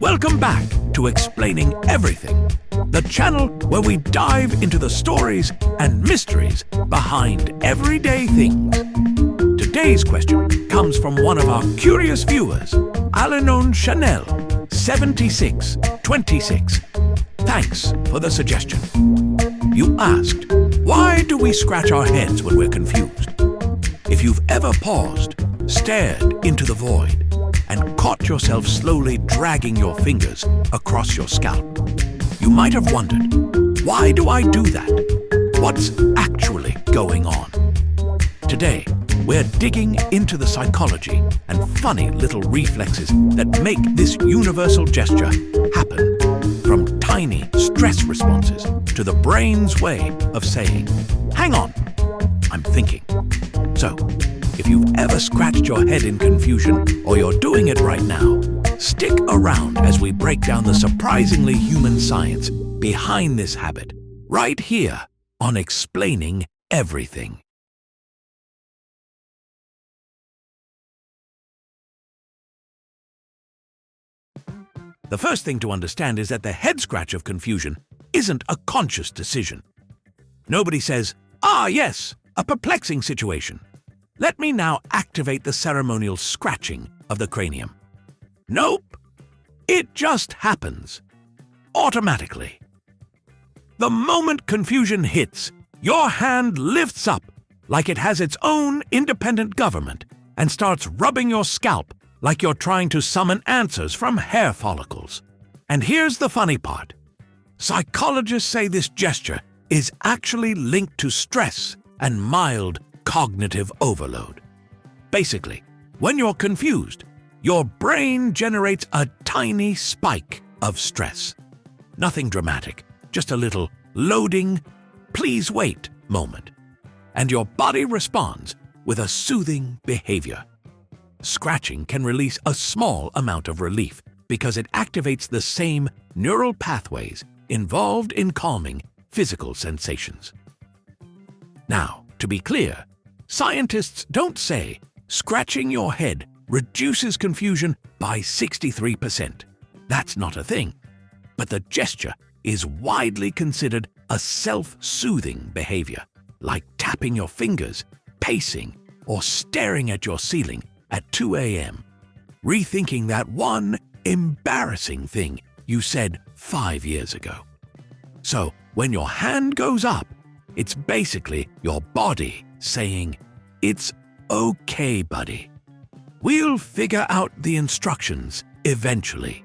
Welcome back to Explaining Everything, the channel where we dive into the stories and mysteries behind everyday things. Today's question comes from one of our curious viewers, Alanon Chanel, 7626. Thanks for the suggestion. You asked, why do we scratch our heads when we're confused? If you've ever paused, stared into the void, and caught yourself slowly dragging your fingers across your scalp, you might have wondered, why do I do that? What's actually going on? Today, we're digging into the psychology and funny little reflexes that make this universal gesture happen, from tiny stress responses to the brain's way of saying, hang on, I'm thinking. So, if you've ever scratched your head in confusion, or you're doing it right now, stick around as we break down the surprisingly human science behind this habit, right here on Explaining Everything. The first thing to understand is that the head scratch of confusion isn't a conscious decision. Nobody says, ah yes, a perplexing situation. Let me now activate the ceremonial scratching of the cranium. Nope. It just happens. Automatically. The moment confusion hits, your hand lifts up like it has its own independent government and starts rubbing your scalp like you're trying to summon answers from hair follicles. And here's the funny part. Psychologists say this gesture is actually linked to stress and mild cognitive overload. Basically, when you're confused, your brain generates a tiny spike of stress. Nothing dramatic, just a little loading, please wait moment. And your body responds with a soothing behavior. Scratching can release a small amount of relief because it activates the same neural pathways involved in calming physical sensations. Now, to be clear, scientists don't say scratching your head reduces confusion by 63%. That's not a thing. But the gesture is widely considered a self-soothing behavior, like tapping your fingers, pacing, or staring at your ceiling at 2 a.m., rethinking that one embarrassing thing you said 5 years ago. So, when your hand goes up, it's basically your body saying, it's okay, buddy. We'll figure out the instructions eventually.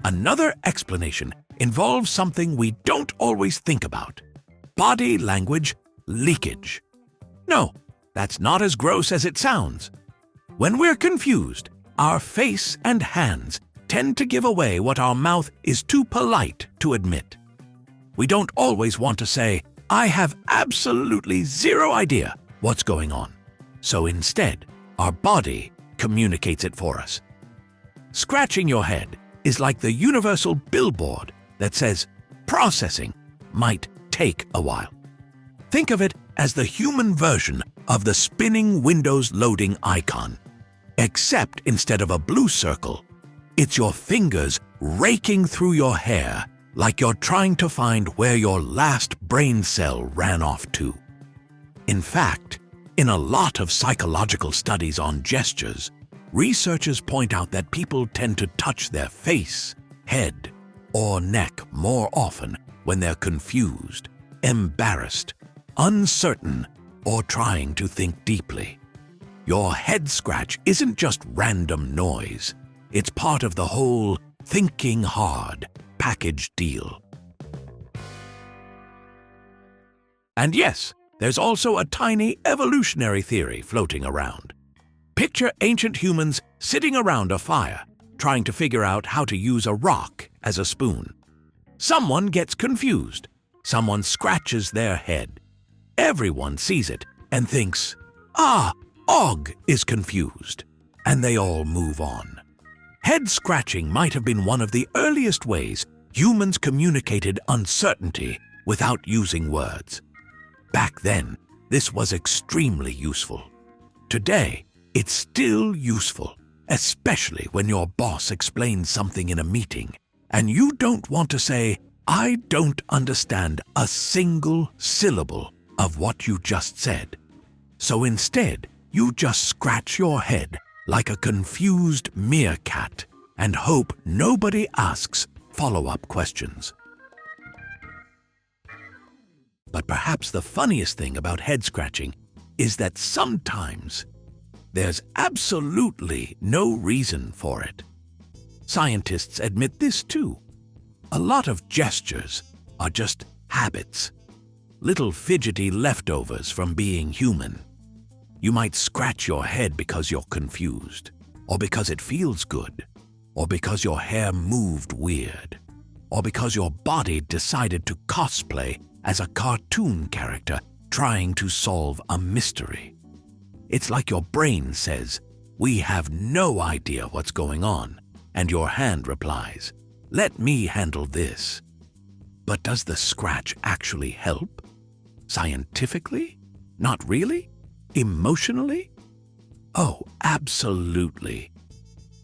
Another explanation involves something we don't always think about: body language leakage. No, that's not as gross as it sounds. When we're confused, our face and hands tend to give away what our mouth is too polite to admit. We don't always want to say, I have absolutely zero idea what's going on. So instead, our body communicates it for us. Scratching your head is like the universal billboard that says processing might take a while. Think of it as the human version of the spinning Windows loading icon. Except instead of a blue circle, it's your fingers raking through your hair like you're trying to find where your last brain cell ran off to. In fact, in a lot of psychological studies on gestures, researchers point out that people tend to touch their face, head, or neck more often when they're confused, embarrassed, uncertain, or trying to think deeply. Your head scratch isn't just random noise. It's part of the whole thinking hard package deal. And yes, there's also a tiny evolutionary theory floating around. Picture ancient humans sitting around a fire, trying to figure out how to use a rock as a spoon. Someone gets confused. Someone scratches their head. Everyone sees it and thinks, ah, Og is confused. And they all move on. Head scratching might have been one of the earliest ways humans communicated uncertainty without using words. Back then, this was extremely useful. Today, it's still useful, especially when your boss explains something in a meeting and you don't want to say, "I don't understand a single syllable of what you just said." So instead, you just scratch your head like a confused meerkat and hope nobody asks follow-up questions. But perhaps the funniest thing about head scratching is that sometimes there's absolutely no reason for it. Scientists admit this too. A lot of gestures are just habits, little fidgety leftovers from being human. You might scratch your head because you're confused, or because it feels good, or because your hair moved weird, or because your body decided to cosplay as a cartoon character trying to solve a mystery. It's like your brain says, "We have no idea what's going on," and your hand replies, "Let me handle this." But does the scratch actually help? Scientifically? Not really? Emotionally? Oh, absolutely.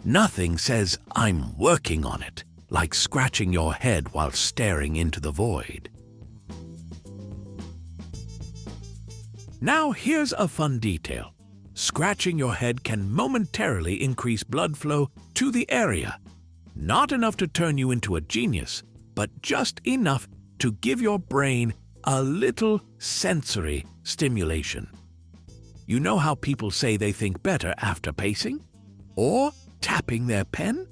Nothing says "I'm working on it" like scratching your head while staring into the void. Now here's a fun detail. Scratching your head can momentarily increase blood flow to the area. Not enough to turn you into a genius, but just enough to give your brain a little sensory stimulation. You know how people say they think better after pacing? Or tapping their pen?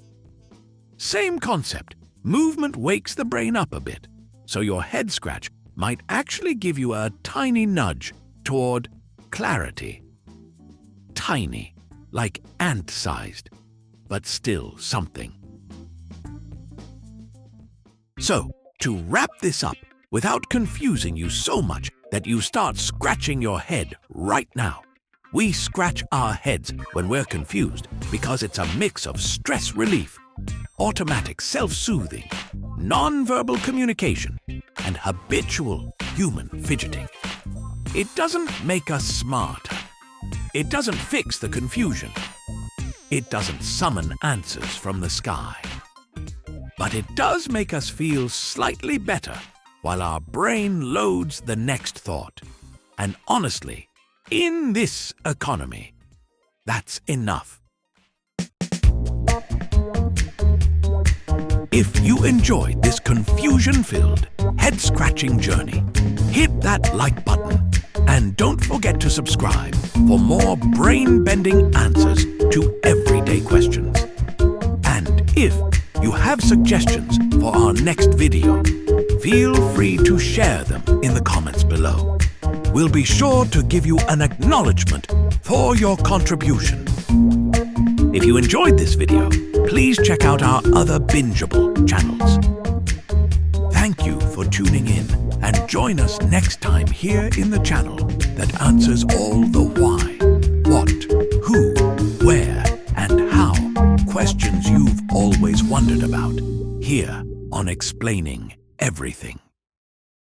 Same concept. Movement wakes the brain up a bit, so your head scratch might actually give you a tiny nudge toward clarity. Tiny, like ant-sized, but still something. So, to wrap this up, without confusing you so much that you start scratching your head right now, we scratch our heads when we're confused because it's a mix of stress relief, automatic self-soothing, non-verbal communication, and habitual human fidgeting. It doesn't make us smarter. It doesn't fix the confusion. It doesn't summon answers from the sky. But it does make us feel slightly better while our brain loads the next thought. And honestly, in this economy, that's enough. If you enjoyed this confusion-filled, head-scratching journey, hit that like button and don't forget to subscribe for more brain-bending answers to everyday questions. And if you have suggestions for our next video, feel free to share them in the comments below. We'll be sure to give you an acknowledgement for your contribution. If you enjoyed this video, please check out our other bingeable channels. Thank you for tuning in and join us next time here in the channel that answers all the why, what, who, where, and how questions you've always wondered about here on Explaining Everything.